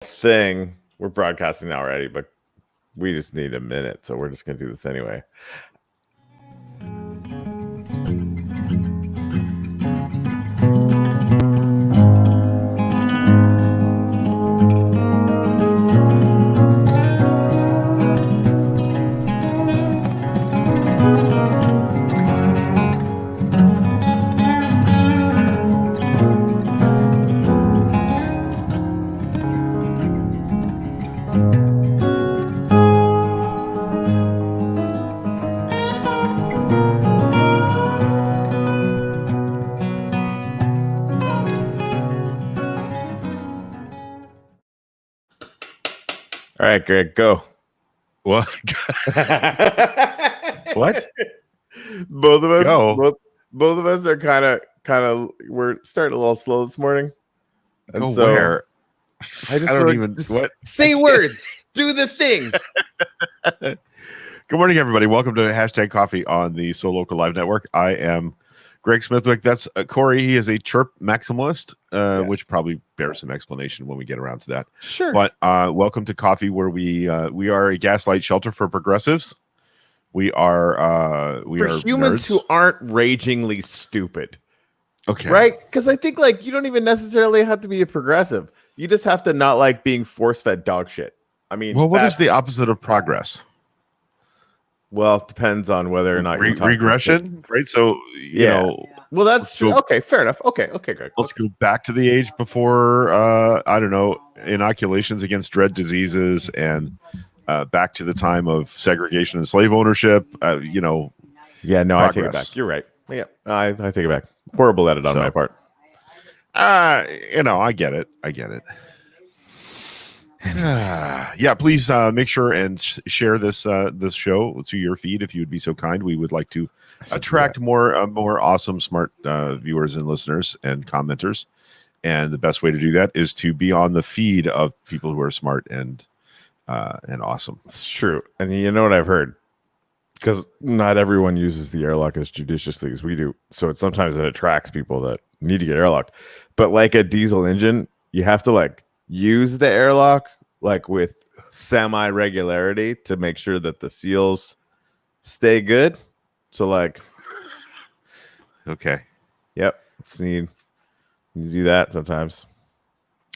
thing. We're broadcasting now already, but we just need a minute, so we're just gonna do this anyway. All right, Greg, go. What? What? Both of us. Go. Both of us are kind of. We're starting a little slow this morning. And Go so where? I just don't even. What? Say words. Do the thing. Good morning, everybody. Welcome to Hashtag Coffee on the So Local Live Network. I am Greg Smithwick. That's Corey. He is a chirp maximalist, which probably bears some explanation when we get around to that. Sure. But welcome to Coffee, where we are a gaslight shelter for progressives. We are humans nerds who aren't ragingly stupid. Okay. Right? Because I think you don't even necessarily have to be a progressive. You just have to not like being force-fed dog shit. I mean, well, what is the opposite of progress? Well, it depends on whether or not you're regression, right? So you know. Well, that's true. Okay, fair enough. Okay, Greg. Let's go back to the age before I don't know, inoculations against dread diseases, and back to the time of segregation and slave ownership. Yeah, no, progress. I take it back. You're right. Yeah, I take it back. Horrible edit on my part. I get it. Yeah, please make sure and share this show to your feed if you would be so kind. We would like to attract more awesome, smart viewers and listeners and commenters. And the best way to do that is to be on the feed of people who are smart and awesome. It's true. And you know what I've heard? Because not everyone uses the airlock as judiciously as we do. So sometimes it attracts people that need to get airlocked. But like a diesel engine, you have to use the airlock with semi-regularity to make sure that the seals stay good. So okay. Yep. You do that sometimes.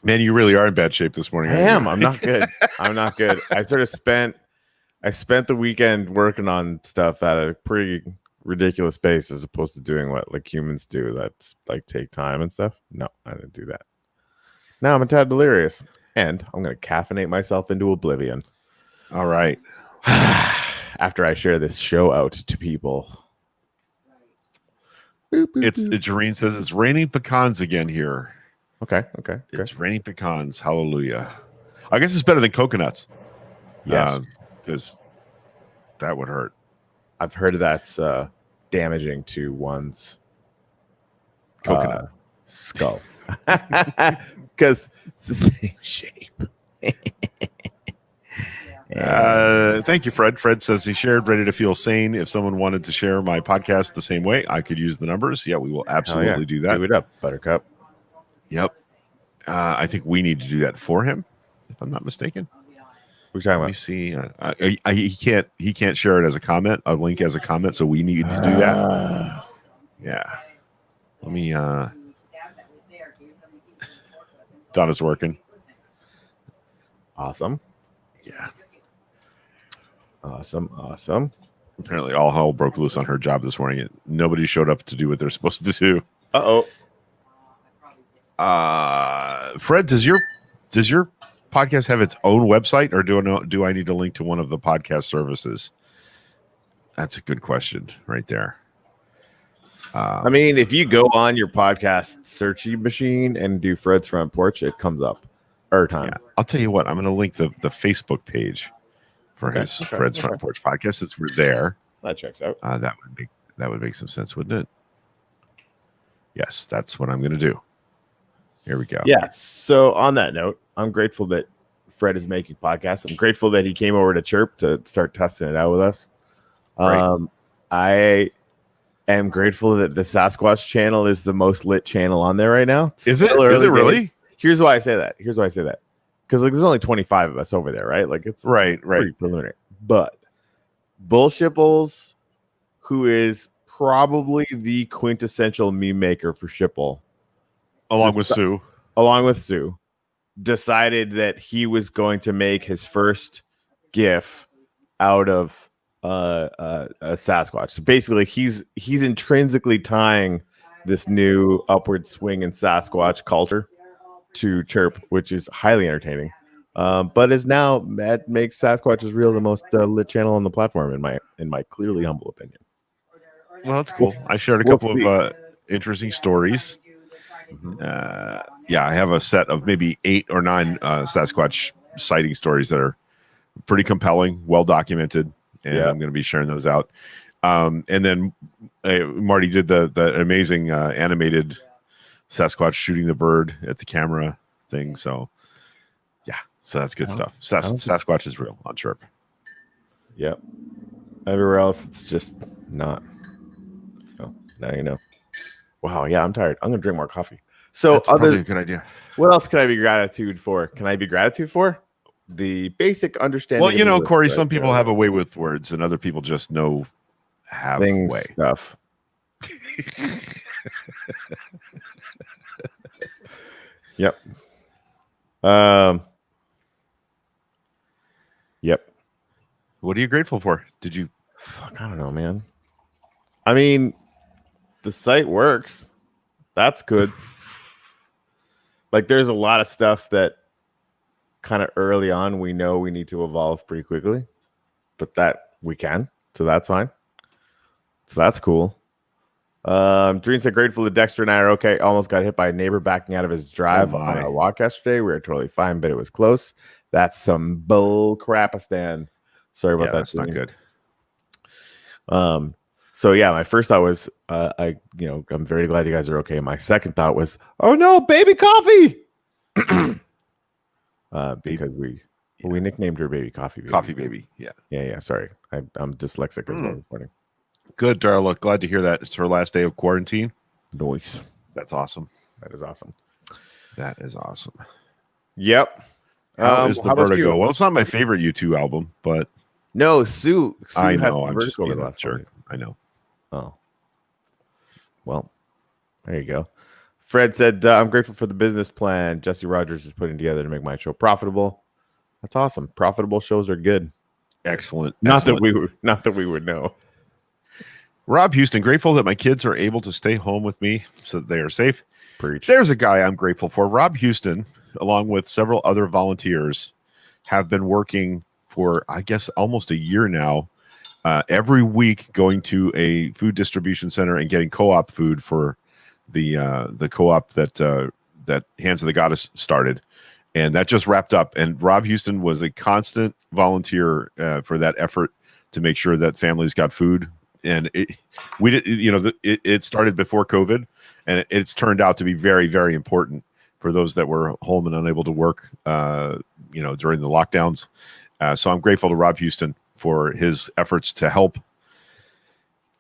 Man, you really are in bad shape this morning. I am. I'm not good. I spent the weekend working on stuff at a pretty ridiculous pace as opposed to doing what humans do. That's take time and stuff. No, I didn't do that. Now I'm a tad delirious, and I'm going to caffeinate myself into oblivion. All right. After I share this show out to people. Jareen says it's raining pecans again here. Okay. It's raining pecans. Hallelujah. I guess it's better than coconuts. Yes. Because that would hurt. I've heard that's damaging to one's coconut skull. Because it's the same shape. Thank you, Fred. Fred says he shared Ready to Feel Sane. If someone wanted to share my podcast the same way, I could use the numbers. Yeah, we will absolutely do that. Do it up, Buttercup. Yep. I think we need to do that for him, if I'm not mistaken. We're talking about. Let me see. He can't share it as a comment, a link as a comment, so we need to do that. Yeah. Let me. Donna's working. Awesome. Yeah. Awesome. Apparently, all hell broke loose on her job this morning. Nobody showed up to do what they're supposed to do. Fred, does your podcast have its own website, or do I need to link to one of the podcast services? That's a good question right there. I mean, if you go on your podcast searchy machine and do Fred's Front Porch, it comes up. Yeah. I'll tell you what, I'm going to link the Facebook page for his Fred's Front Porch podcast. It's there. That checks out. That would make some sense, wouldn't it? Yes, that's what I'm going to do. Here we go. Yeah. So on that note, I'm grateful that Fred is making podcasts. I'm grateful that he came over to Chirp to start testing it out with us. Right. I am grateful that the Sasquatch channel is the most lit channel on there right now. Is it really? Here's why I say that. because like there's only 25 of us over there, right? Like it's Right. pretty preliminary. But Bullshiples, who is probably the quintessential meme maker for Shipple, Along with Sue. decided that he was going to make his first GIF out of a Sasquatch. So basically, he's intrinsically tying this new upward swing in Sasquatch culture to Chirp, which is highly entertaining. But is now that makes Sasquatch is real the most lit channel on the platform in my clearly humble opinion. Well, that's cool. I shared a couple of interesting stories. Yeah, I have a set of maybe 8 or 9 Sasquatch sighting stories that are pretty compelling, well documented, and I'm going to be sharing those out. And then Marty did the amazing animated Sasquatch shooting the bird at the camera thing. So yeah, so that's good stuff. Sasquatch is real on Chirp. Yep. Everywhere else, it's just not. So now you know. Wow. Yeah, I'm tired. I'm gonna drink more coffee. So that's probably a good idea. What else can I be gratitude for? Can I be gratitude for the basic understanding? Well, you know, Corey, some people have a way with words, and other people just have way stuff. Yep. Yep. What are you grateful for? Did you? Fuck, I don't know, man. I mean, the site works. That's good. Like, there's a lot of stuff that kind of early on we know we need to evolve pretty quickly, but that we can, so that's fine. So that's cool. Dream said grateful that Dexter and I are okay. Almost got hit by a neighbor backing out of his drive on our walk yesterday. We were totally fine, but it was close. That's some bull crapistan. Sorry about that. That's not good. So yeah, my first thought was, I'm very glad you guys are okay. My second thought was, oh no, baby coffee. Because we nicknamed her baby coffee baby. Coffee baby. Yeah. Sorry, I'm dyslexic as well this morning. Good, Darla. Glad to hear that. It's her last day of quarantine. Nice. That's awesome. That is awesome. That is awesome. Yep. How is the Vertigo? Well, it's not my favorite U2 album, but no, Sue I know. I'm just being a jerk. I know. Oh. Well, there you go. Fred said, I'm grateful for the business plan Jesse Rogers is putting together to make my show profitable. That's awesome. Profitable shows are good. Excellent. Not that we would know. Rob Houston, grateful that my kids are able to stay home with me so that they are safe. Preach. There's a guy I'm grateful for. Rob Houston, along with several other volunteers, have been working for, I guess, almost a year now, every week going to a food distribution center and getting co-op food for the co-op that Hands of the Goddess started. And that just wrapped up. And Rob Houston was a constant volunteer for that effort to make sure that families got food. And it started before COVID, and it's turned out to be very, very important for those that were home and unable to work, during the lockdowns. So I'm grateful to Rob Houston for his efforts to help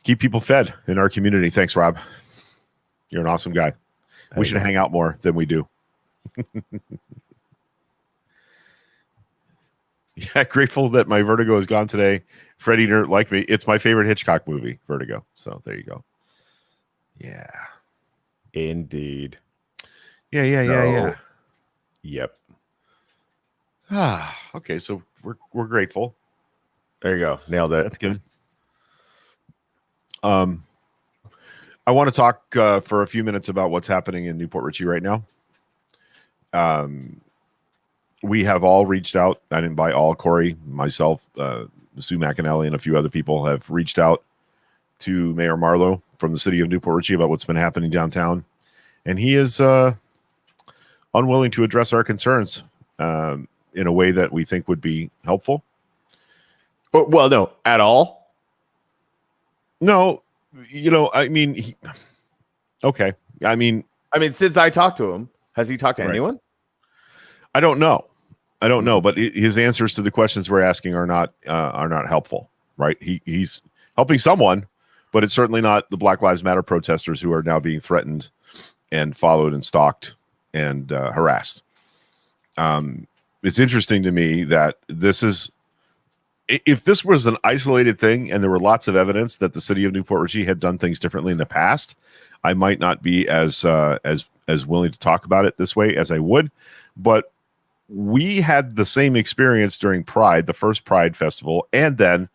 keep people fed in our community. Thanks, Rob. You're an awesome guy. We should hang out more than we do. Yeah, grateful that my Vertigo is gone today. Freddie didn't like me. It's my favorite Hitchcock movie, Vertigo. So there you go. Yeah. Indeed. Yeah. Yep. Okay, so we're grateful. There you go. Nailed it. That's good. I want to talk for a few minutes about what's happening in Newport Richey right now. We have all reached out. I didn't buy all. Corey, myself, Sue McAnally, and a few other people have reached out to Mayor Marlowe from the city of Newport Richey about what's been happening downtown. And he is unwilling to address our concerns in a way that we think would be helpful. Well, no, at all. No, okay. I mean, since I talked to him, has he talked to anyone? I don't know, but his answers to the questions we're asking are not helpful, right? He's helping someone, but it's certainly not the Black Lives Matter protesters who are now being threatened and followed and stalked and harassed. it's interesting to me that if this was an isolated thing and there were lots of evidence that the city of Newport Richey had done things differently in the past, I might not be as willing to talk about it this way as I would. But we had the same experience during Pride, the first Pride festival, and then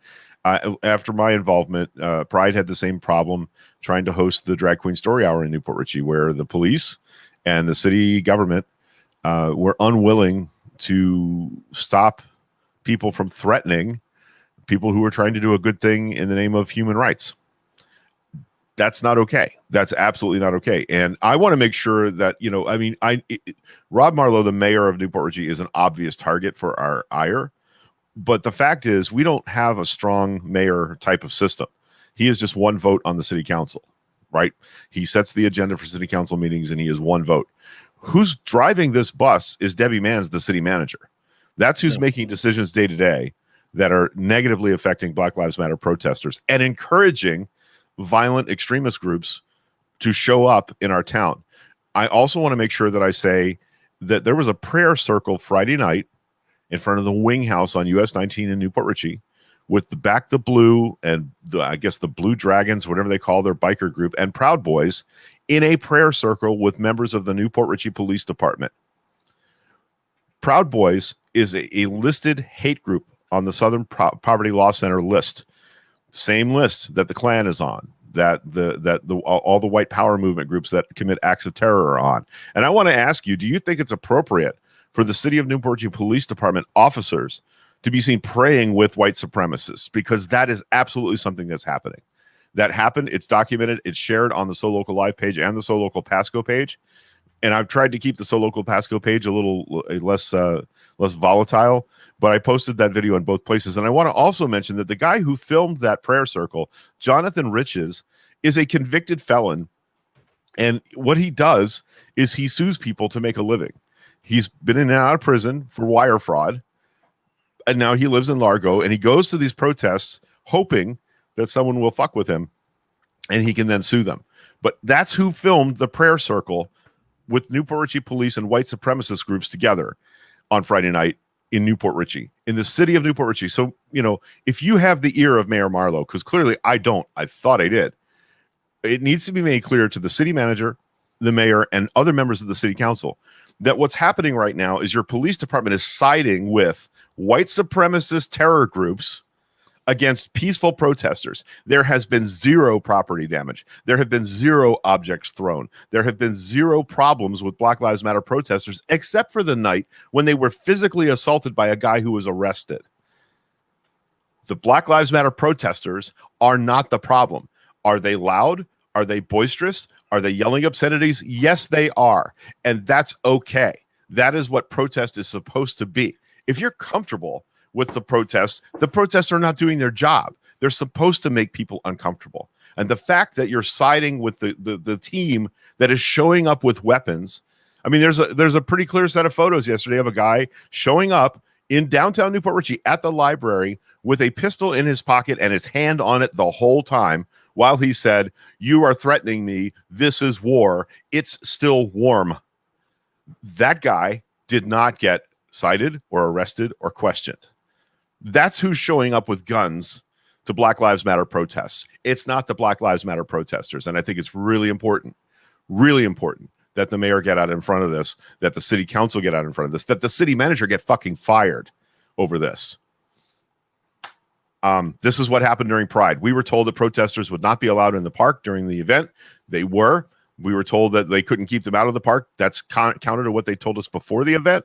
after my involvement, Pride had the same problem trying to host the Drag Queen Story Hour in Newport Richey, where the police and the city government were unwilling to stop people from threatening people who were trying to do a good thing in the name of human rights. That's not okay. That's absolutely not okay. And I want to make sure that, Rob Marlowe, the mayor of Newport Richey, is an obvious target for our ire. But the fact is, we don't have a strong mayor type of system. He is just one vote on the city council, right? He sets the agenda for city council meetings, and he is one vote. Who's driving this bus is Debbie Manns, the city manager. That's who's making decisions day to day that are negatively affecting Black Lives Matter protesters and encouraging violent extremist groups to show up in our town. I also want to make sure that I say that there was a prayer circle Friday night in front of the Wing House on US 19 in Newport Richey with the Blue and the Blue Dragons, whatever they call their biker group, and Proud Boys in a prayer circle with members of the Newport Richey Police Department. Proud Boys is a listed hate group on the Southern Poverty Law Center list. Same list that the Klan is on, that all the white power movement groups that commit acts of terror are on. And I want to ask you, do you think it's appropriate for the city of Newport Richey Police Department officers to be seen praying with white supremacists? Because that is absolutely something that's happening. That happened. It's documented. It's shared on the So Local Live page and the So Local Pasco page. And I've tried to keep the So Local Pasco page a little less volatile, but I posted that video in both places. And I want to also mention that the guy who filmed that prayer circle, Jonathan Riches, is a convicted felon. And what he does is he sues people to make a living. He's been in and out of prison for wire fraud, and now he lives in Largo, and he goes to these protests hoping that someone will fuck with him, and he can then sue them. But that's who filmed the prayer circle with Newport Richey police and white supremacist groups together on Friday night in Newport Richey, in the city of Newport Richey. So, if you have the ear of Mayor Marlowe, because clearly I don't, I thought I did, it needs to be made clear to the city manager, the mayor, and other members of the city council that what's happening right now is your police department is siding with white supremacist terror groups against peaceful protesters. There has been zero property damage. There have been zero objects thrown. There have been zero problems with Black Lives Matter protesters, except for the night when they were physically assaulted by a guy who was arrested. The Black Lives Matter protesters are not the problem. Are they loud? Are they boisterous? Are they yelling obscenities? Yes, they are. And that's okay. That is what protest is supposed to be. If you're comfortable with the protests are not doing their job. They're supposed to make people uncomfortable. And the fact that you're siding with the team that is showing up with weapons. I mean, there's a pretty clear set of photos yesterday of a guy showing up in downtown Newport Richey at the library with a pistol in his pocket and his hand on it the whole time while he said, "You are threatening me. This is war. It's still warm." That guy did not get cited or arrested or questioned. That's who's showing up with guns to Black Lives Matter protests. It's not the Black Lives Matter protesters. And I think it's really important that the mayor get out in front of this, that the city council get out in front of this, that the city manager get fucking fired over this. This is what happened during Pride. We were told that protesters would not be allowed in the park during the event. They were. We were told that they couldn't keep them out of the park. That's counter to what they told us before the event.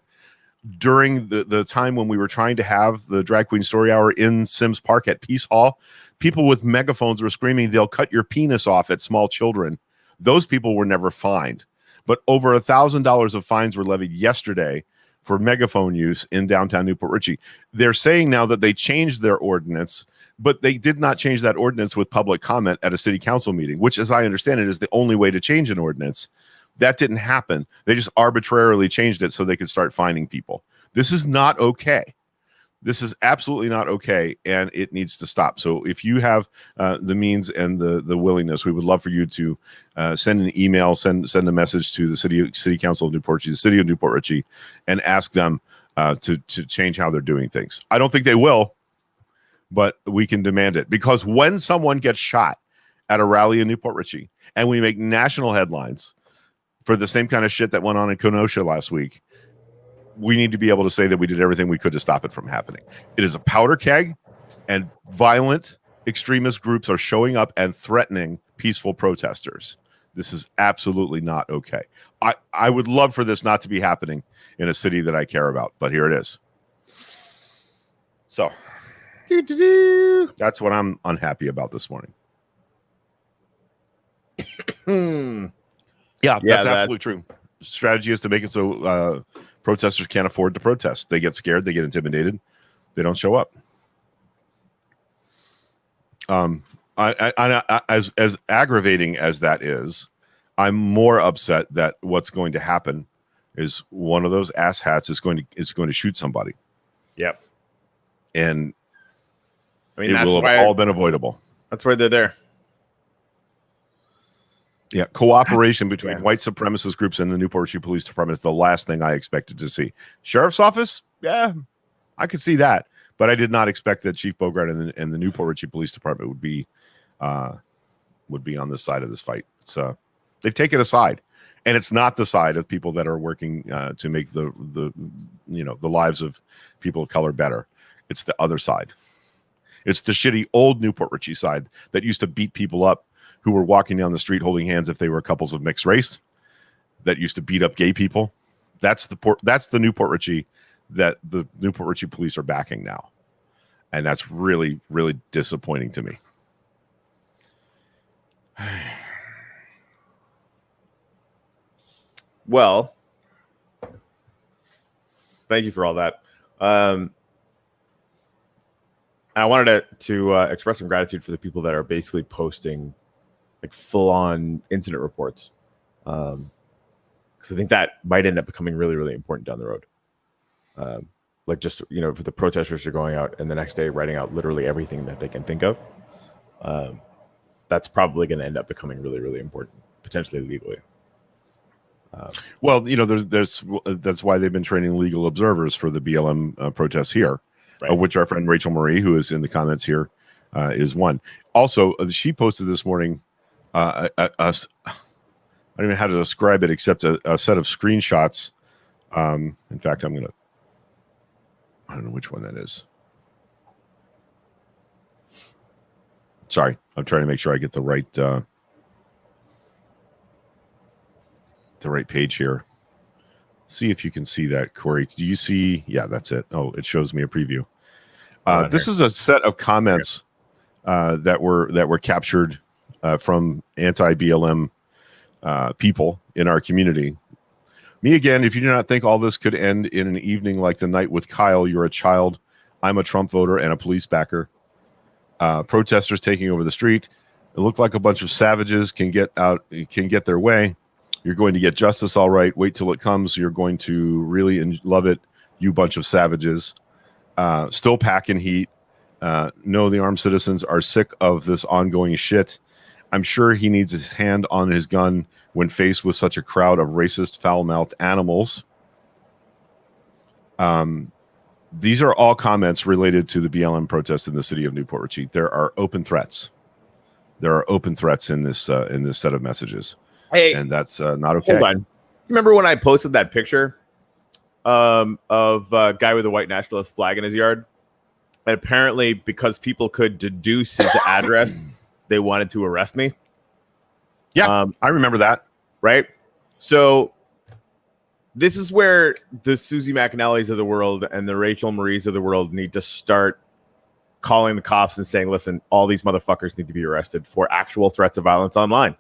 During the time when we were trying to have the Drag Queen Story Hour in Sims Park at Peace Hall, people with megaphones were screaming, "They'll cut your penis off" at small children. Those people were never fined. But over $1,000 of fines were levied yesterday for megaphone use in downtown Newport Richey. They're saying now that they changed their ordinance, but they did not change that ordinance with public comment at a city council meeting, which, as I understand it, is the only way to change an ordinance. That didn't happen. They just arbitrarily changed it so they could start fining people. This is not okay. This is absolutely not okay, and it needs to stop. So if you have the means and the willingness, we would love for you to send an email, send a message to the city council of Newport Richey, the city of Newport Richey, and ask them to change how they're doing things. I don't think they will, but we can demand it, because when someone gets shot at a rally in Newport Richey and we make national headlines for the same kind of shit that went on in Kenosha last week, we need to be able to say that we did everything we could to stop it from happening. It is a powder keg, and violent extremist groups are showing up and threatening peaceful protesters. This is absolutely not okay. I would love for this not to be happening in a city that I care about, but here it is. So that's what I'm unhappy about this morning. Yeah, that's absolutely true. Strategy is to make it so protesters can't afford to protest. They get scared, they get intimidated, they don't show up. As aggravating as that is, I'm more upset that what's going to happen is one of those asshats is going to shoot somebody. Yep. And I mean, it will have all been avoidable. That's why they're there. Yeah, cooperation between white supremacist groups and the Newport Richey Police Department is the last thing I expected to see. Sheriff's Office, yeah, I could see that, but I did not expect that Chief Bogart and the Newport Richey Police Department would be on this side of this fight. So they've taken a side, and it's not the side of people that are working to make the lives of people of color better. It's the other side. It's the shitty old Newport Richey side that used to beat people up who were walking down the street holding hands if they were couples of mixed race, that used to beat up gay people. That's the Newport Richey that the Newport Richey police are backing now. And that's really, really disappointing to me. Well, thank you for all that. I wanted to express some gratitude for the people that are basically posting like full-on incident reports, because I think that might end up becoming really, really important down the road. Like just for the protesters are going out and the next day writing out literally everything that they can think of. That's probably going to end up becoming really, really important, potentially legally. Well, there's that's why they've been training legal observers for the BLM protests here, right. Which our friend Rachel Marie, who is in the comments here, is one. Also, she posted this morning. I don't even know how to describe it except a set of screenshots. In fact, I don't know which one that is. Sorry, I'm trying to make sure I get the right page here. See if you can see that, Corey. Do you see? Yeah, that's it. Oh, it shows me a preview. This is a set of comments that were captured from anti-BLM people in our community. Me again, if you do not think all this could end in an evening like the night with Kyle, you're a child. I'm a Trump voter and a police backer. Protesters taking over the street. It looked like a bunch of savages can get their way. You're going to get justice, all right. Wait till it comes. You're going to really love it, you bunch of savages. Still packing heat. No, the armed citizens are sick of this ongoing shit. I'm sure he needs his hand on his gun when faced with such a crowd of racist, foul-mouthed animals. These are all comments related to the BLM protest in the city of Newport Richey. There are open threats. There are open threats in this set of messages. Hey, and that's not okay. Hold on. Remember when I posted that picture of a guy with a white nationalist flag in his yard? And apparently, because people could deduce his address, they wanted to arrest me. Yeah, I remember that. Right? So this is where the Susie McAnallys of the world and the Rachel Maries of the world need to start calling the cops and saying, listen, all these motherfuckers need to be arrested for actual threats of violence online.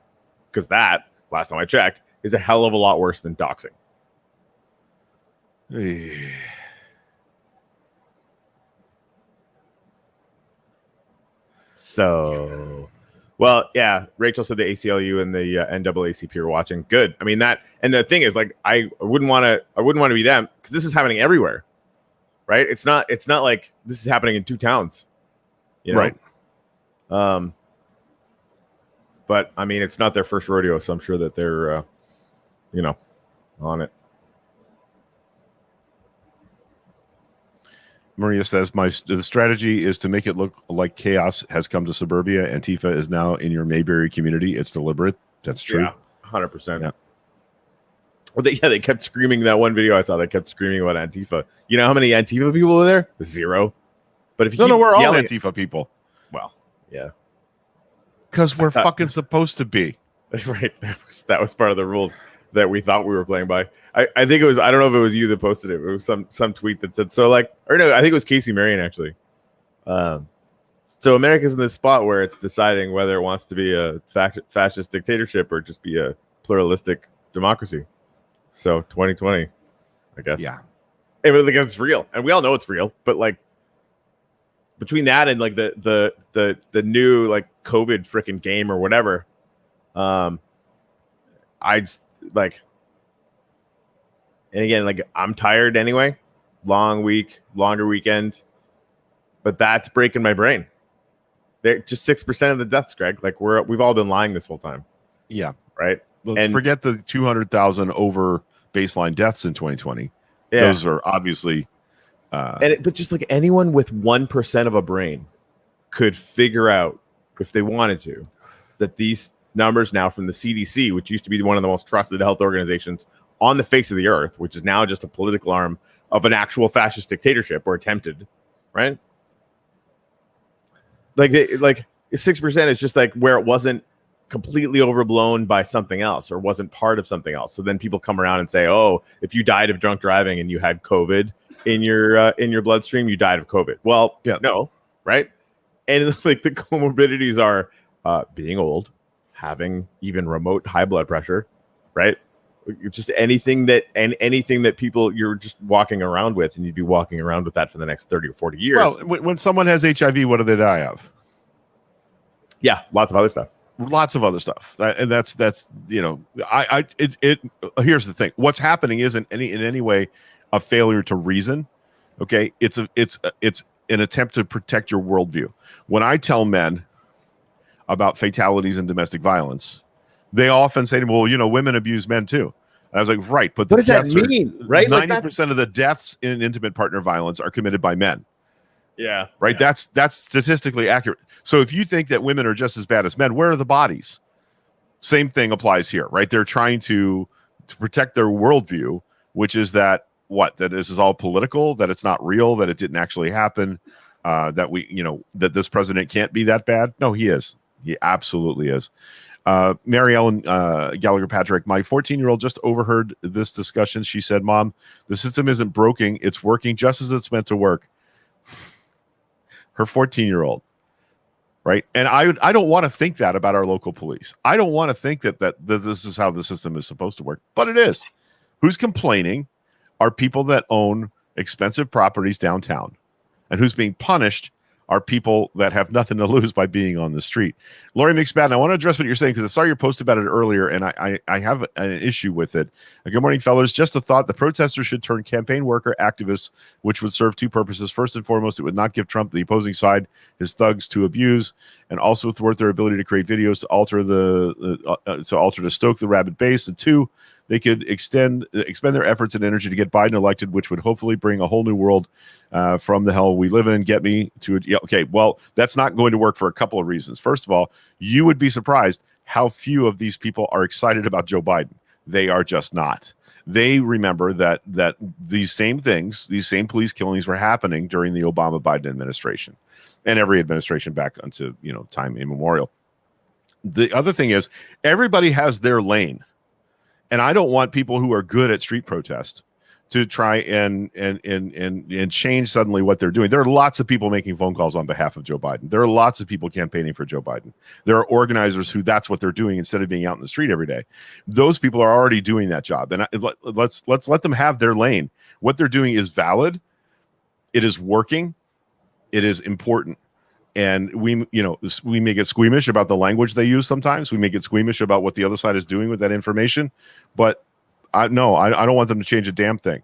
Because that, last time I checked, is a hell of a lot worse than doxing. So, well, yeah, Rachel said the ACLU and the NAACP are watching. Good. I mean, that, and the thing is, like, I wouldn't want to be them, because this is happening everywhere, right? It's not like this is happening in two towns, right? But I mean, it's not their first rodeo, so I'm sure that they're, on it. Maria says, the strategy is to make it look like chaos has come to suburbia. Antifa is now in your Mayberry community. It's deliberate. That's true. Yeah, 100%. Yeah. Well, they kept screaming that one video I saw. They kept screaming about Antifa. You know how many Antifa people were there? 0. But if you No, we're all yelling, Antifa people. well, yeah, because we're fucking supposed to be. Right. That was part of the rules that we thought we were playing by. I think it was, I don't know if it was you that posted it. It was some tweet that said, so like, or no, I think it was Casey Marion actually. So America's in this spot where it's deciding whether it wants to be a fascist dictatorship or just be a pluralistic democracy. So 2020, I guess. Yeah. It was like, it's real. And we all know it's real, but like between that and like the new like COVID freaking game or whatever, I just like, and again, like I'm tired anyway, long week, longer weekend, but that's breaking my brain. They're just 6% of the deaths, Greg. Like we've all been lying this whole time. Yeah. Right. Let's forget the 200,000 over baseline deaths in 2020. Yeah. Those are obviously, but just like anyone with 1% of a brain could figure out if they wanted to, that these numbers now from the CDC, which used to be one of the most trusted health organizations on the face of the earth, which is now just a political arm of an actual fascist dictatorship or attempted, right? Like 6% is just like where it wasn't completely overblown by something else or wasn't part of something else. So then people come around and say, oh, if you died of drunk driving and you had COVID in your bloodstream, you died of COVID. Well, yeah. No, right? And like the comorbidities are being old, having even remote high blood pressure, right? Just anything that people you're just walking around with, and you'd be walking around with that for the next 30 or 40 years. Well, when someone has HIV, what do they die of? Yeah, lots of other stuff. And that's you know, here's the thing. What's happening isn't in any way a failure to reason. Okay, it's an attempt to protect your worldview. When I tell men about fatalities and domestic violence, they often say to me, well, you know, women abuse men too. And I was like, right, but what does that mean? Right, 90% of the deaths in intimate partner violence are committed by men. Yeah, right. Yeah. That's statistically accurate. So if you think that women are just as bad as men, where are the bodies? Same thing applies here, right? They're trying to protect their worldview, which is that this is all political, that it's not real, that it didn't actually happen, that this president can't be that bad. No, he is. He absolutely is. Mary Ellen Gallagher Patrick, my 14-year-old just overheard this discussion. She said, Mom, the system isn't broken. It's working just as it's meant to work. Her 14-year-old. Right. And I don't want to think that about our local police. I don't want to think that this is how the system is supposed to work, but it is. Who's complaining are people that own expensive properties downtown, and who's being punished are people that have nothing to lose by being on the street. Lori McSpadden, I want to address what you're saying because I saw your post about it earlier, and I have an issue with it. Good morning, fellas. Just a thought: the protesters should turn campaign worker activists, which would serve two purposes. First and foremost, it would not give Trump, the opposing side, his thugs to abuse, and also thwart their ability to create videos to alter to stoke the rabid base. And two, they could expend their efforts and energy to get Biden elected, which would hopefully bring a whole new world from the hell we live in. Get me to it. Yeah, okay, well, that's not going to work for a couple of reasons. First of all, you would be surprised how few of these people are excited about Joe Biden. They are just not. They remember that these same things, these same police killings were happening during the Obama-Biden administration and every administration back unto time immemorial. The other thing is everybody has their lane. And I don't want people who are good at street protest to try and change suddenly what they're doing. There are lots of people making phone calls on behalf of Joe Biden. There are lots of people campaigning for Joe Biden. There are organizers who that's what they're doing instead of being out in the street every day. Those people are already doing that job. And let's let them have their lane. What they're doing is valid. It is working. It is important. And we may get squeamish about the language they use sometimes. We may get squeamish about what the other side is doing with that information. But I don't want them to change a damn thing.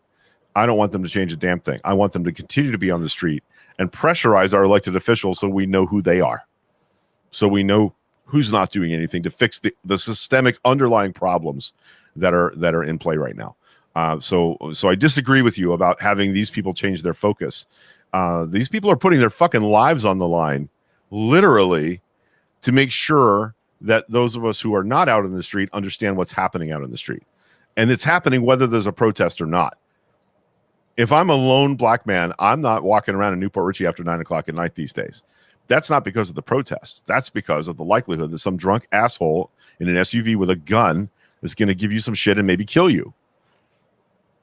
I don't want them to change a damn thing. I want them to continue to be on the street and pressurize our elected officials so we know who they are. So we know who's not doing anything to fix the systemic underlying problems that are in play right now. So I disagree with you about having these people change their focus. These people are putting their fucking lives on the line, literally, to make sure that those of us who are not out in the street understand what's happening out in the street. And it's happening whether there's a protest or not. If I'm a lone black man, I'm not walking around in Newport Richie after 9 o'clock at night these days. That's not because of the protests. That's because of the likelihood that some drunk asshole in an SUV with a gun is going to give you some shit and maybe kill you.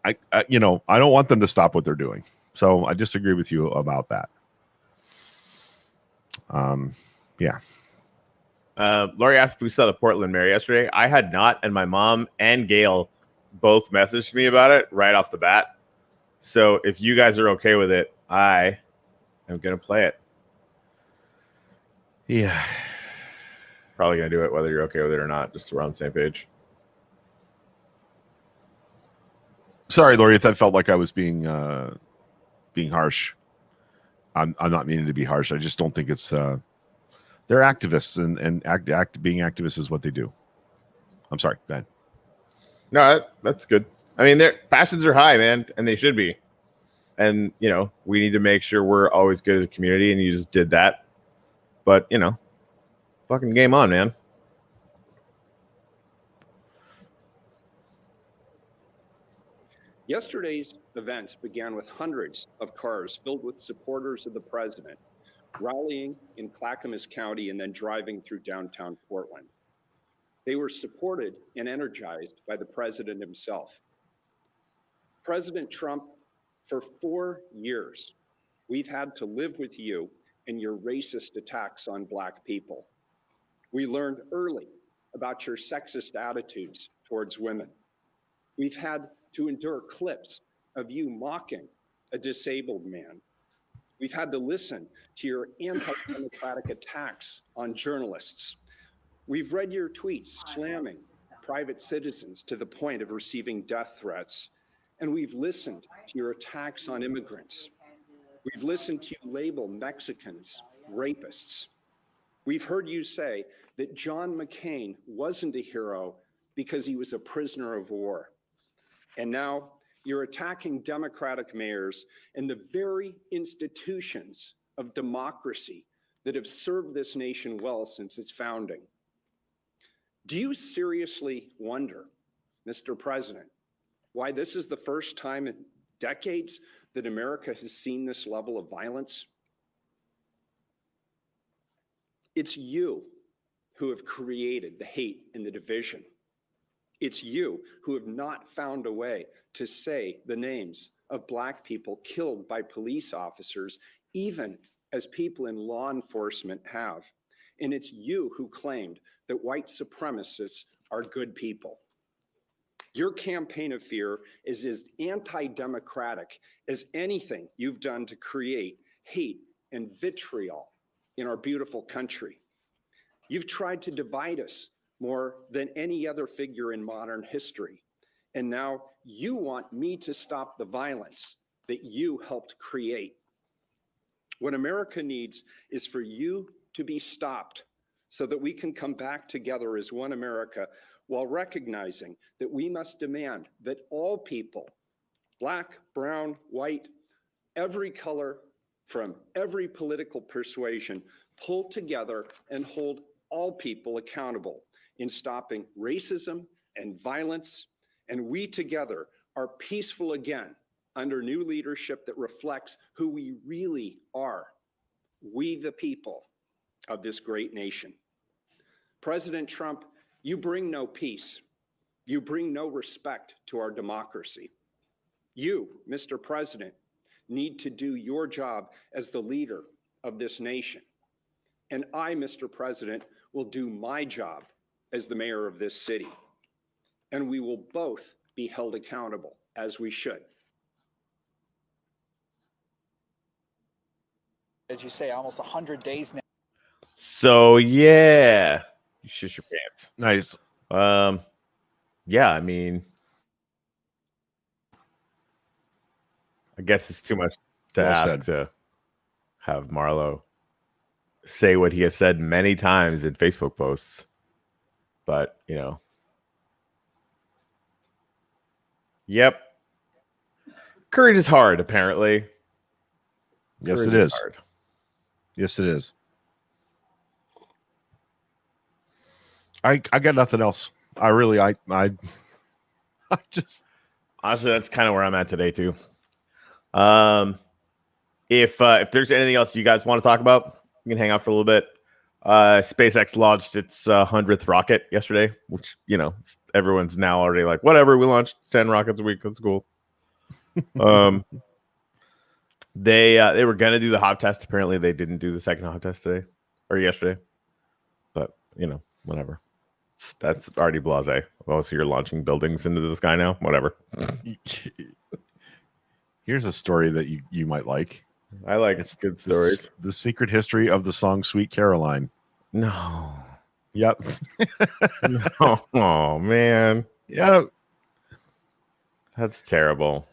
I don't want them to stop what they're doing. So I disagree with you about that. Yeah. Lori asked if we saw the Portland mayor yesterday. I had not, and my mom and Gail both messaged me about it right off the bat. So if you guys are okay with it, I am going to play it. Yeah. Probably going to do it whether you're okay with it or not, just so we're on the same page. Sorry, Lori, if that felt like I was being harsh. I'm not meaning to be harsh. I just don't think it's they're activists and being activists is what they do. I'm sorry. Go ahead. No, that's good. I mean, their passions are high, man, and they should be. And, we need to make sure we're always good as a community, and you just did that. But, fucking game on, man. Yesterday's events began with hundreds of cars filled with supporters of the president rallying in Clackamas County and then driving through downtown Portland. They were supported and energized by the president himself. President Trump, for 4 years, we've had to live with you and your racist attacks on Black people. We learned early about your sexist attitudes towards women. We've had to endure clips of you mocking a disabled man. We've had to listen to your anti-democratic attacks on journalists. We've read your tweets slamming private citizens to the point of receiving death threats. And we've listened to your attacks on immigrants. We've listened to you label Mexicans rapists. We've heard you say that John McCain wasn't a hero because he was a prisoner of war. And now you're attacking Democratic mayors and the very institutions of democracy that have served this nation well since its founding. Do you seriously wonder, Mr. President, why this is the first time in decades that America has seen this level of violence? It's you who have created the hate and the division. It's you who have not found a way to say the names of Black people killed by police officers, even as people in law enforcement have. And it's you who claimed that white supremacists are good people. Your campaign of fear is as anti-democratic as anything you've done to create hate and vitriol in our beautiful country. You've tried to divide us more than any other figure in modern history. And now you want me to stop the violence that you helped create. What America needs is for you to be stopped so that we can come back together as one America, while recognizing that we must demand that all people, Black, brown, white, every color, from every political persuasion, pull together and hold all people accountable in stopping racism and violence. And we together are peaceful again under new leadership that reflects who we really are, we the people of this great nation. President Trump, you bring no peace. You bring no respect to our democracy. You, Mr. President, need to do your job as the leader of this nation. And I, Mr. President, will do my job as the mayor of this city. And we will both be held accountable, as we should. As you say, almost 100 days now. So, yeah. You shit your pants. Nice. Yeah, I mean, I guess it's too much to Well ask said. to have Marlo say what he has said many times in Facebook posts. But, yep. Courage is hard, apparently. Yes, Courage it is. hard. Yes, it is. I got nothing else. I just Honestly, that's kind of where I'm at today too. If there's anything else you guys want to talk about, you can hang out for a little bit. SpaceX launched its 100th rocket yesterday, which everyone's now already like, whatever. We launched 10 rockets a week. That's cool. They were gonna do the hot test. Apparently, they didn't do the second hot test today or yesterday. But whatever. That's already blasé. Oh, so you're launching buildings into the sky now? Whatever. Here's a story that you might like. I like it's good stories. The secret history of the song "Sweet Caroline." No. Yep. No. Oh man. Yep. That's terrible.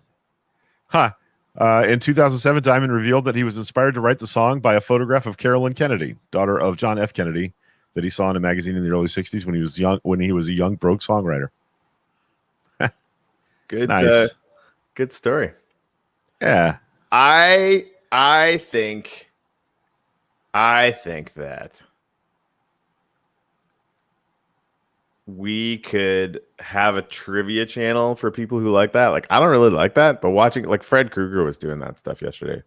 Huh. In 2007, Diamond revealed that he was inspired to write the song by a photograph of Carolyn Kennedy, daughter of John F. Kennedy, that he saw in a magazine in the early 60s when he was a young broke songwriter. Good. Nice. Good story. Yeah. I think that we could have a trivia channel for people who like that. Like, I don't really like that, but watching, like, Fred Krueger was doing that stuff yesterday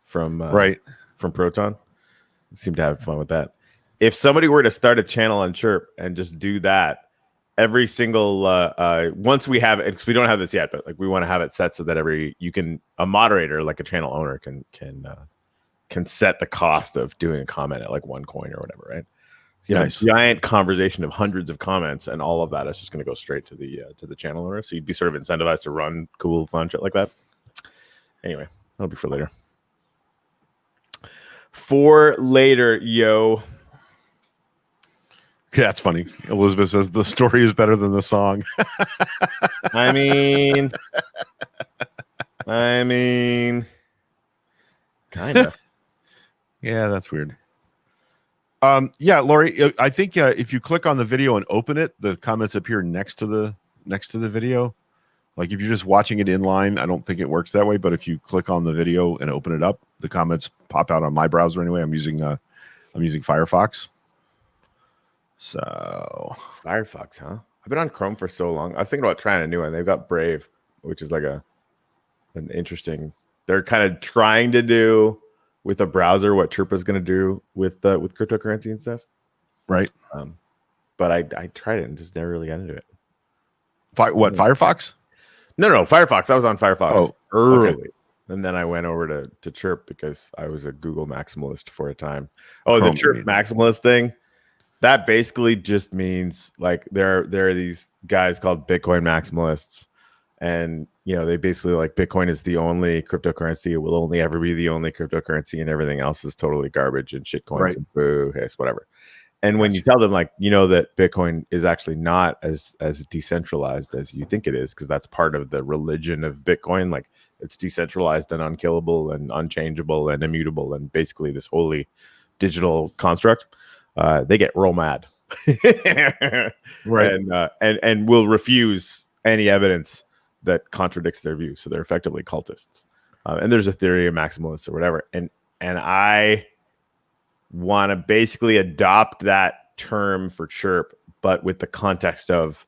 from Proton. Seemed to have fun with that. If somebody were to start a channel on Chirp and just do that every single once we have it, because we don't have this yet, but like we want to have it set so that a moderator, like a channel owner, can set the cost of doing a comment at like $1 or whatever, right? So nice. A giant conversation of hundreds of comments, and all of that is just going to go straight to the channel owner. So you'd be sort of incentivized to run cool, fun shit like that. Anyway, that'll be for later. For later, yo. That's funny. Elizabeth says the story is better than the song. I mean, kind of. Yeah, that's weird. Yeah, Lori, I think if you click on the video and open it, the comments appear next to the video. Like if you're just watching it in line, I don't think it works that way. But if you click on the video and open it up, the comments pop out on my browser anyway. I'm using Firefox. So Firefox, huh? I've been on Chrome for so long. I was thinking about trying a new one. They've got Brave, which is like an interesting. They're kind of trying to do with a browser what Chirp is going to do with cryptocurrency and stuff, right? But I tried it and just never really got into it. Firefox? No, Firefox. I was on Firefox early. Okay. And then I went over to Chirp because I was a Google maximalist for a time. Oh, Chrome, the Chirp maximalist thing. That basically just means like there are these guys called Bitcoin maximalists, and they basically like Bitcoin is the only cryptocurrency. It will only ever be the only cryptocurrency, and everything else is totally garbage and shitcoins and boo hiss whatever. And when you tell them like that Bitcoin is actually not as decentralized as you think it is, because that's part of the religion of Bitcoin. Like it's decentralized and unkillable and unchangeable and immutable and basically this holy digital construct. They get real mad, right? And will refuse any evidence that contradicts their view. So they're effectively cultists. And there's a theory of maximalists or whatever. And I want to basically adopt that term for Chirp, but with the context of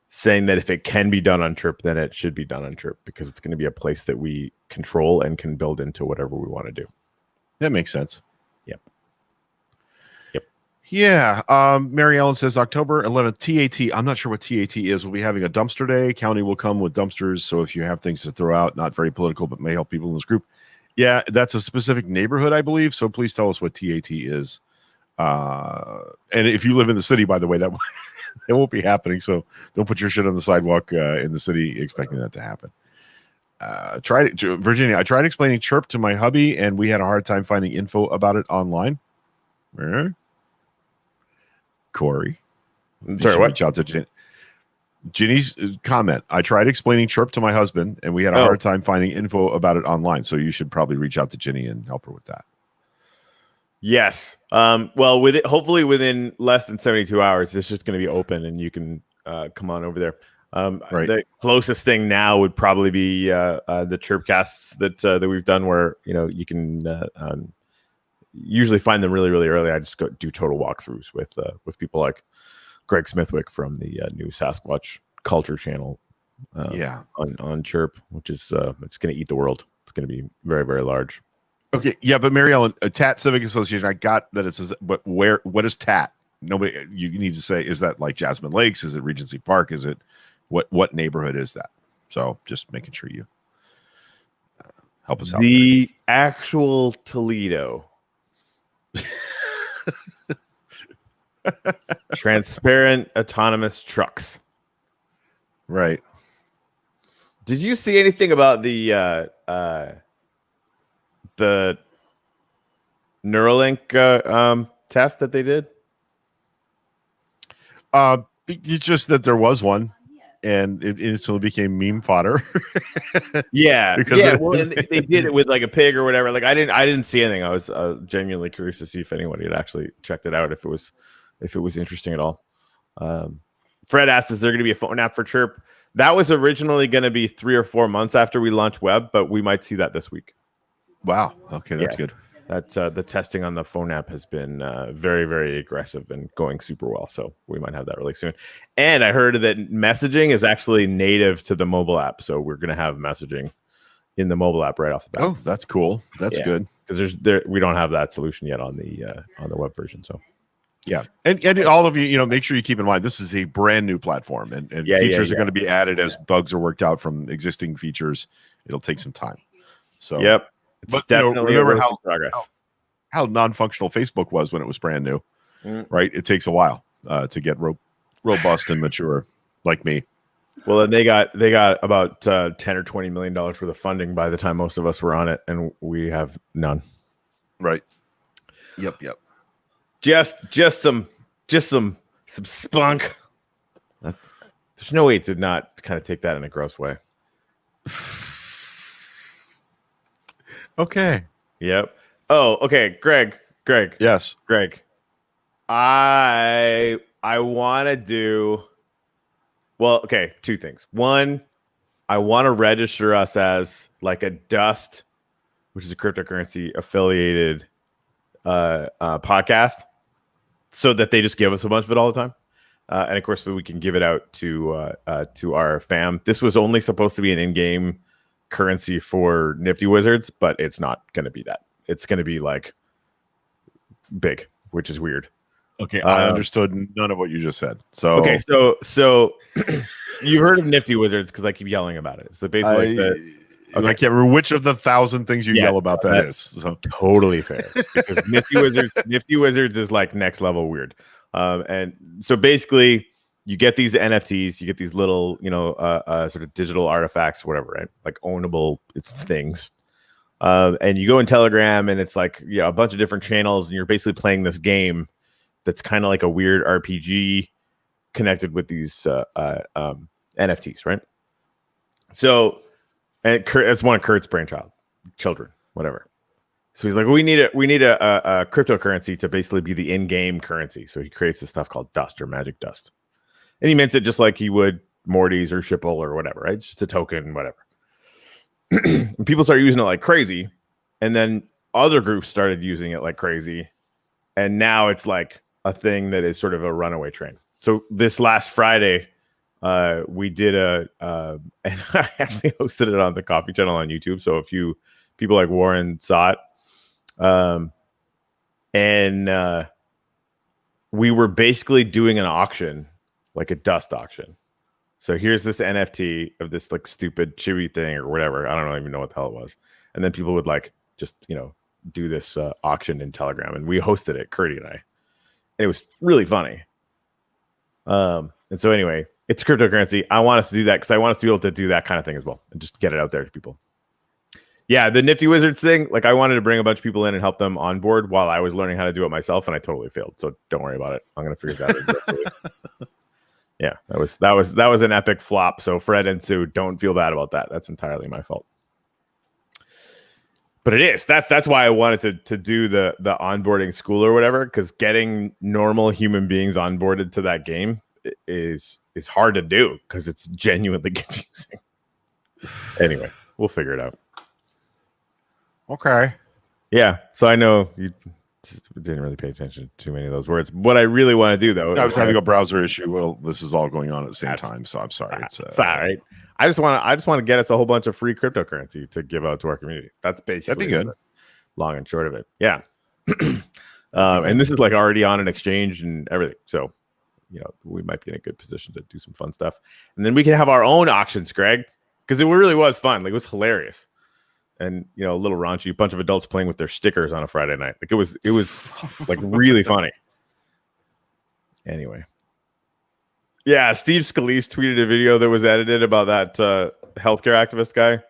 saying that if it can be done on Chirp, then it should be done on Chirp, because it's going to be a place that we control and can build into whatever we want to do. That makes sense. Yep. Yeah. Mary Ellen says October 11th, TAT. I'm not sure what TAT is. We'll be having a dumpster day. County will come with dumpsters. So if you have things to throw out, not very political, but may help people in this group. Yeah, that's a specific neighborhood, I believe. So please tell us what TAT is. And if you live in the city, by the way, that it won't be happening. So don't put your shit on the sidewalk in the city expecting that to happen. Virginia, I tried explaining Chirp to my hubby, and we had a hard time finding info about it online. Corey, sorry, what? Reach out to Ginny's comment. I tried explaining Chirp to my husband, and we had a hard time finding info about it online. So you should probably reach out to Ginny and help her with that. Yes. Well, hopefully within less than 72 hours, it's just going to be open, and you can come on over there. Right. The closest thing now would probably be the Chirpcasts that we've done, where you can usually find them really, really early. I just go do total walkthroughs with people like Greg Smithwick from the new Sasquatch Culture channel. On Chirp, which is it's going to eat the world. It's going to be very, very large. Okay, yeah, but Mary Ellen, TAT Civic Association, I got that it says, but what is TAT? Nobody, you need to say, is that like Jasmine Lakes? Is it Regency Park? Is it what neighborhood is that? So just making sure you help us out. The actual Toledo. Transparent autonomous trucks. Right. Did you see anything about the Neuralink test that they did? It's just that there was one, and it instantly became meme fodder. Yeah, because they did it with like a pig or whatever. Like I didn't see anything. I was genuinely curious to see if anybody had actually checked it out, if it was interesting at all. Fred asked, "Is there going to be a phone app for Chirp?" That was originally going to be 3 or 4 months after we launched web, but we might see that this week. Wow. Okay, that's good. That the testing on the phone app has been very, very aggressive and going super well. So we might have that really soon. And I heard that messaging is actually native to the mobile app. So we're going to have messaging in the mobile app right off the bat. Oh, that's cool. That's good. Because we don't have that solution yet on the web version. So. Yeah, and all of you, make sure you keep in mind this is a brand new platform, and features are going to be added as bugs are worked out from existing features. It'll take some time. So, yep, but definitely remember how non-functional Facebook was when it was brand new, right? It takes a while to get robust and mature, like me. Well, then they got about $10 or $20 million worth of funding by the time most of us were on it, and we have none. Right. Yep. Just some spunk. There's no way it did not kind of take that in a gross way. Okay. Yep. Oh, okay. Greg. Yes. Greg. I want to do. Well, okay. 2 things. One, I want to register us as like a Dust, which is a cryptocurrency affiliated podcast, so that they just give us a bunch of it all the time. And of course, we can give it out to our fam. This was only supposed to be an in-game currency for Nifty Wizards, but it's not going to be that. It's going to be like big, which is weird. Okay, I understood none of what you just said. So okay, so you've heard of Nifty Wizards because I keep yelling about it. So basically, I can't remember which of the 1,000 things you yell about that is. So totally fair, because Nifty Wizards is like next level weird. And so basically, you get these NFTs, you get these little, sort of digital artifacts, whatever, right? Like ownable things. And you go in Telegram, and it's like a bunch of different channels, and you're basically playing this game that's kind of like a weird RPG connected with these NFTs, right? So. And it's one of Kurt's children, whatever. So he's like, we need a cryptocurrency to basically be the in-game currency. So he creates this stuff called Dust or Magic Dust, and he mints it just like he would Morty's or Shipple or whatever, right? It's just a token, whatever. And people started using it like crazy, and then other groups started using it like crazy, and now it's like a thing that is sort of a runaway train. So this last Friday, we did and I actually hosted it on the Coffee Channel on YouTube. So a few people like Warren saw it. And we were basically doing an auction, like a Dust auction. So here's this NFT of this like stupid chibi thing or whatever. I don't even know what the hell it was. And then people would like just, do this auction in Telegram, and we hosted it, Curdy and I. And it was really funny. And so anyway, it's cryptocurrency. I want us to do that because I want us to be able to do that kind of thing as well and just get it out there to people. Yeah, the Nifty Wizards thing, like I wanted to bring a bunch of people in and help them onboard while I was learning how to do it myself, and I totally failed. So don't worry about it. I'm going to figure that out. Yeah, that was an epic flop. So Fred and Sue, don't feel bad about that. That's entirely my fault. But it is. That's why I wanted to do the onboarding school or whatever, because getting normal human beings onboarded to that game is hard to do because it's genuinely confusing. Anyway, we'll figure it out. Okay. Yeah. So I know you just didn't really pay attention to too many of those words. What I really want to do though, I was having a browser issue. Well, this is all going on at the same That's- time, so I'm sorry. it's all right. I just want to get us a whole bunch of free cryptocurrency to give out to our community. That's basically That'd be good. the long and short of it. Yeah. And this is like already on an exchange and everything. So, we might be in a good position to do some fun stuff. And then we can have our own auctions, Greg, because it really was fun. Like, it was hilarious. And, a little raunchy, a bunch of adults playing with their stickers on a Friday night. Like, it was like really funny. Anyway. Yeah, Steve Scalise tweeted a video that was edited about that healthcare activist guy.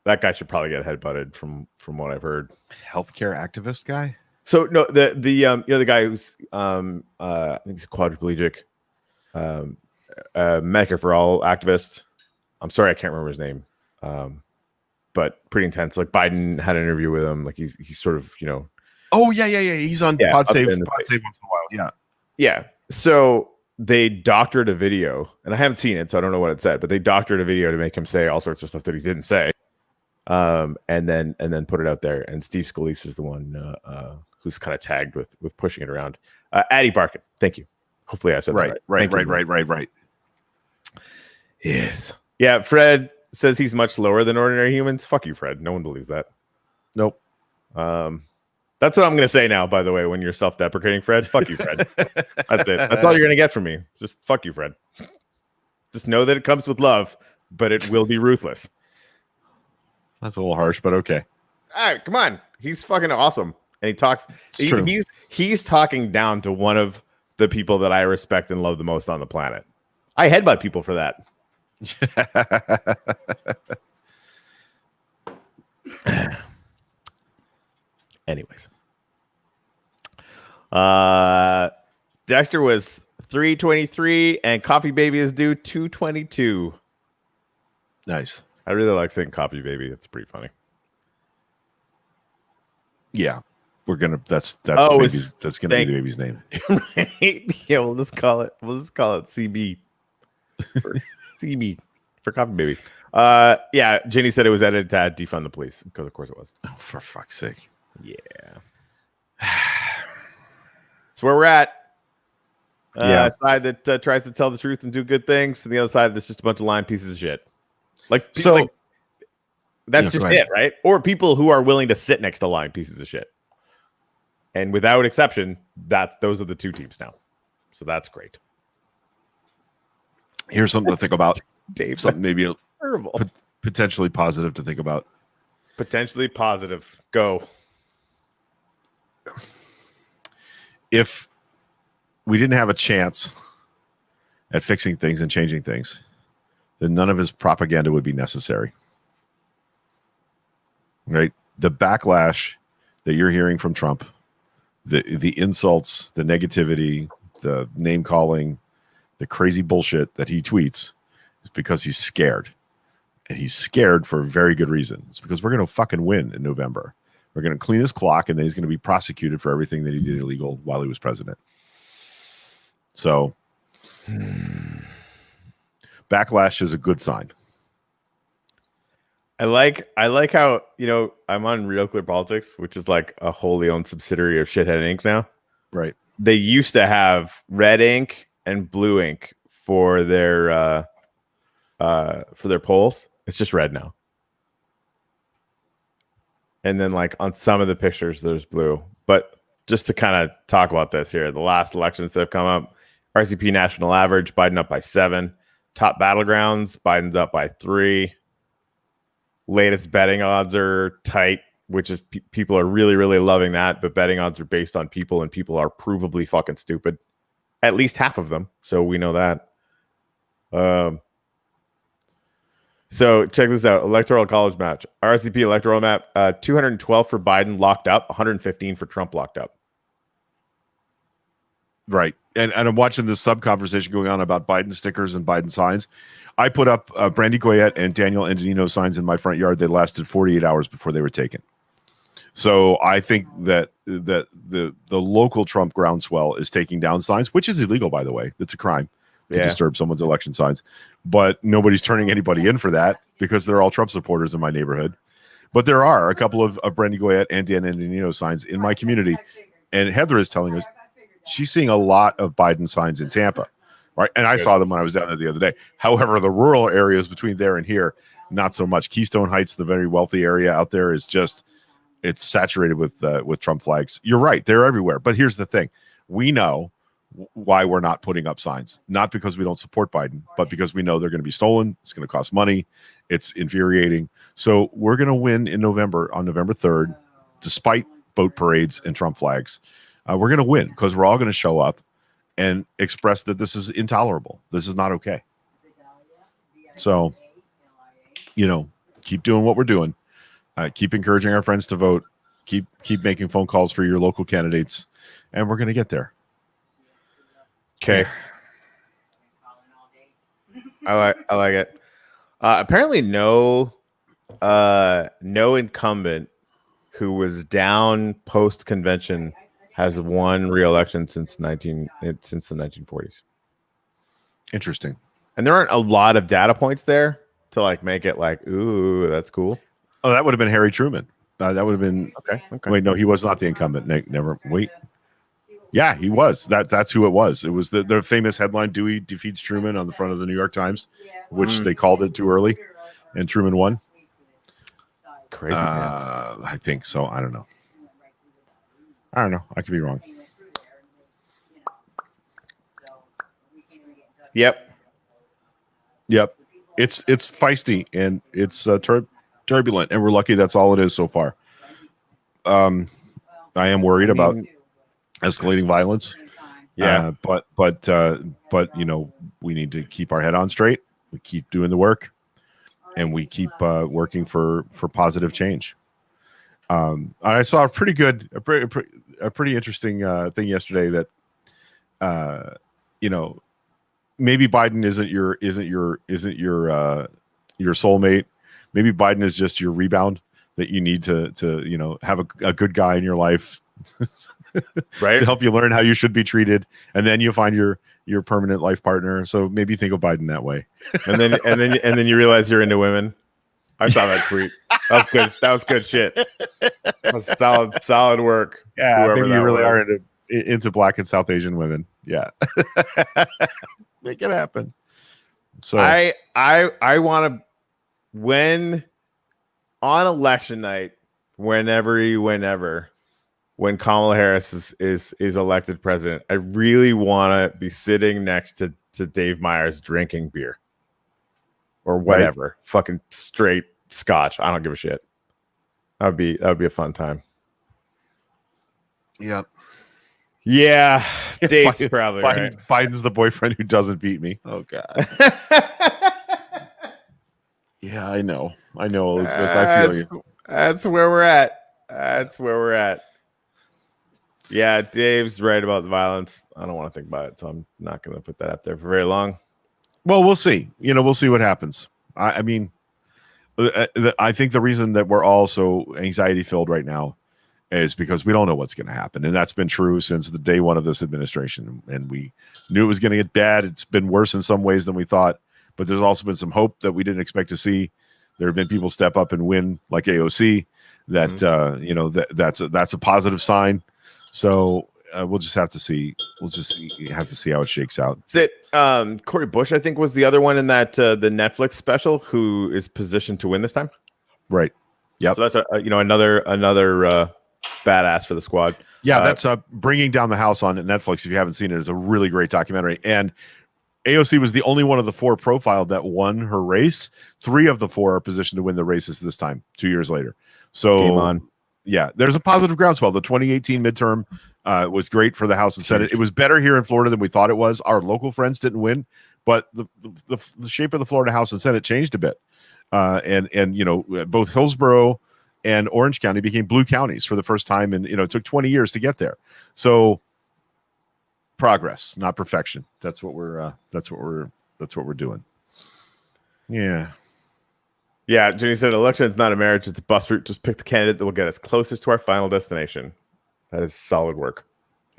That guy should probably get headbutted from what I've heard. Healthcare activist guy? So no, the guy who's I think he's quadriplegic, Medicare for All activist. I'm sorry, I can't remember his name. But pretty intense. Like Biden had an interview with him. Like he's sort of, Oh yeah. He's on Pod Save once in a while. Yeah. Yeah. So they doctored a video, and I haven't seen it, so I don't know what it said, but they doctored a video to make him say all sorts of stuff that he didn't say. And then put it out there. And Steve Scalise is the one who's kind of tagged with pushing it around. Addie Barkin, thank you. Hopefully I said that right. Right. Yes. Yeah, Fred says he's much lower than ordinary humans. Fuck you, Fred. No one believes that. Nope. That's what I'm going to say now, by the way, when you're self-deprecating, Fred. Fuck you, Fred. That's it. That's all you're going to get from me. Just fuck you, Fred. Just know that it comes with love, but it will be ruthless. That's a little harsh, but okay. All right, come on. He's fucking awesome. And he talks. He's talking down to one of the people that I respect and love the most on the planet. I headbutt people for that. Anyways. Dexter was 323 and Coffee Baby is due 222. Nice. I really like saying Coffee Baby. It's pretty funny. Yeah. That's gonna be the baby's name. Right? Yeah, we'll just call it CB. CB for Coffee Baby. Yeah, Jenny said it was edited to add defund the police, because of course it was. Oh, for fuck's sake. Yeah. That's where we're at. Yeah. A side that tries to tell the truth and do good things, and the other side that's just a bunch of lying pieces of shit. That's just it, right? Or people who are willing to sit next to lying pieces of shit. And without exception, those are the two teams now. So that's great. Here's something to think about. Dave, something maybe terrible. Potentially positive to think about. Potentially positive. Go. If we didn't have a chance at fixing things and changing things, then none of his propaganda would be necessary. Right? The backlash that you're hearing from Trump, the insults, the negativity, the name calling, the crazy bullshit that he tweets is because he's scared. And he's scared for a very good reason. It's because we're going to fucking win in November. We're going to clean his clock, and then he's going to be prosecuted for everything that he did illegal while he was president. So backlash is a good sign. I like how, I'm on Real Clear Politics, which is like a wholly owned subsidiary of Shithead Inc. now. Right. They used to have red ink and blue ink for their polls. It's just red now. And then like on some of the pictures, there's blue. But just to kind of talk about this here, the last elections that have come up, RCP national average, Biden up by 7. Top battlegrounds, Biden's up by 3. Latest betting odds are tight, which is people are really, really loving that. But betting odds are based on people, and people are provably fucking stupid. At least half of them. So we know that. So check this out. Electoral college match. RCP electoral map. 212 for Biden locked up. 115 for Trump locked up. Right. And I'm watching this sub conversation going on about Biden stickers and Biden signs. I put up Brandy Goyette and Daniel Angelino signs in my front yard. They lasted 48 hours before they were taken. So I think that the local Trump groundswell is taking down signs, which is illegal, by the way. It's a crime. to Yeah. disturb someone's election signs. But nobody's turning anybody in for that because they're all Trump supporters in my neighborhood. But there are a couple of Brandy Goyette and Dan Antonino signs in my community. And Heather is telling us she's seeing a lot of Biden signs in Tampa. Right. And I saw them when I was down there the other day. However, the rural areas between there and here, not so much. Keystone Heights, the very wealthy area out there, is just, it's saturated with Trump flags. You're right. They're everywhere. But here's the thing. We know why we're not putting up signs, not because we don't support Biden, but because we know they're going to be stolen. It's going to cost money. It's infuriating. So we're going to win in November, on November 3rd, despite boat parades and Trump flags. We're going to win because we're all going to show up and express that this is intolerable. This is not okay. So, keep doing what we're doing. Keep encouraging our friends to vote. Keep making phone calls for your local candidates, and we're going to get there. Okay. I like it. Apparently no incumbent who was down post convention has won re-election since the 1940s. Interesting. And there aren't a lot of data points there to like make it like, ooh, that's cool. Oh, that would have been Harry Truman. That would have been Okay. Wait, no, he was not the incumbent. Never. Wait. Yeah, he was. That's who it was. It was the famous headline, Dewey defeats Truman, on the front of the New York Times, which they called it too early, and Truman won. Crazy. I think so. I don't know. I could be wrong. Yep. It's feisty and it's turbulent, and we're lucky that's all it is so far. I am worried about escalating violence. Yeah. But we need to keep our head on straight. We keep doing the work, and we keep working for positive change. I saw a pretty interesting thing yesterday that maybe Biden isn't your soulmate. Maybe Biden is just your rebound that you need to have a good guy in your life Right. to help you learn how you should be treated, and then you find your permanent life partner. So maybe think of Biden that way. and then you realize you're into women. I saw that tweet. That was good. That was good shit. That was solid work. Yeah, Whoever maybe that you really was. are into Black and South Asian women. Yeah, make it happen. So I want to, when on election night, when Kamala Harris is elected president, I really want to be sitting next to Dave Myers drinking beer or whatever, fucking straight scotch. I don't give a shit. That would be a fun time. yeah, Yeah, Dave's Biden- probably Biden, right. Biden's the boyfriend who doesn't beat me. Oh God. Yeah, I know, Elizabeth. I feel you. That's where we're at. Yeah, Dave's right about the violence. I don't want to think about it, so I'm not going to put that up there for very long. Well, we'll see. We'll see what happens. I mean, I think the reason that we're all so anxiety filled right now is because we don't know what's going to happen, and that's been true since the day one of this administration. And we knew it was going to get bad. It's been worse in some ways than we thought, but there's also been some hope that we didn't expect to see. There have been people step up and win, like AOC. That's a positive sign. So we'll just have to see. We'll just have to see how it shakes out. That's it. Cory Bush, I think, was the other one in that the Netflix special who is positioned to win this time. Right. Yep. So that's another badass for the squad. Yeah, that's Bringing Down the House on Netflix. If you haven't seen it, it's a really great documentary. And AOC was the only one of the four profiled that won her race. 3 of the 4 are positioned to win the races this time, 2 years later. So Game on. Yeah, there's a positive groundswell. The 2018 midterm was great for the House and Senate. It was better here in Florida than we thought it was. Our local friends didn't win, but the shape of the Florida House and Senate changed a bit. And both Hillsborough and Orange County became blue counties for the first time, and it took 20 years to get there. So progress, not perfection. That's what we're doing. Yeah. Yeah, Jenny said, election is not a marriage, it's a bus route. Just pick the candidate that will get us closest to our final destination. That is solid work.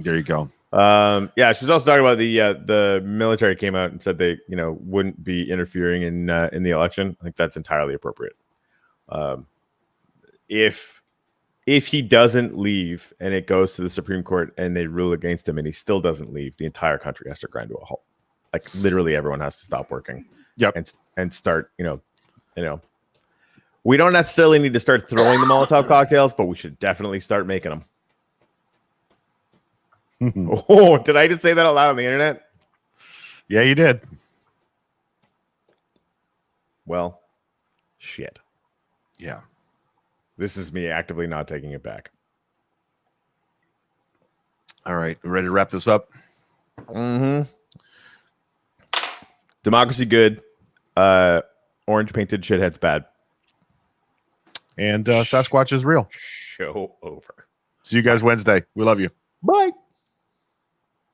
There you go. Yeah, she was also talking about the military came out and said they wouldn't be interfering in the election. I think that's entirely appropriate. If he doesn't leave and it goes to the Supreme Court and they rule against him and he still doesn't leave, the entire country has to grind to a halt. Like literally everyone has to stop working. Yep. And start, we don't necessarily need to start throwing the Molotov cocktails, but we should definitely start making them. Oh, did I just say that out loud on the internet? Yeah, you did. Well, shit. Yeah. This is me actively not taking it back. All right. Ready to wrap this up? Mm-hmm. Democracy good. Orange painted shitheads bad. And Sasquatch is real. Show over. See you guys Wednesday. We love you. Bye.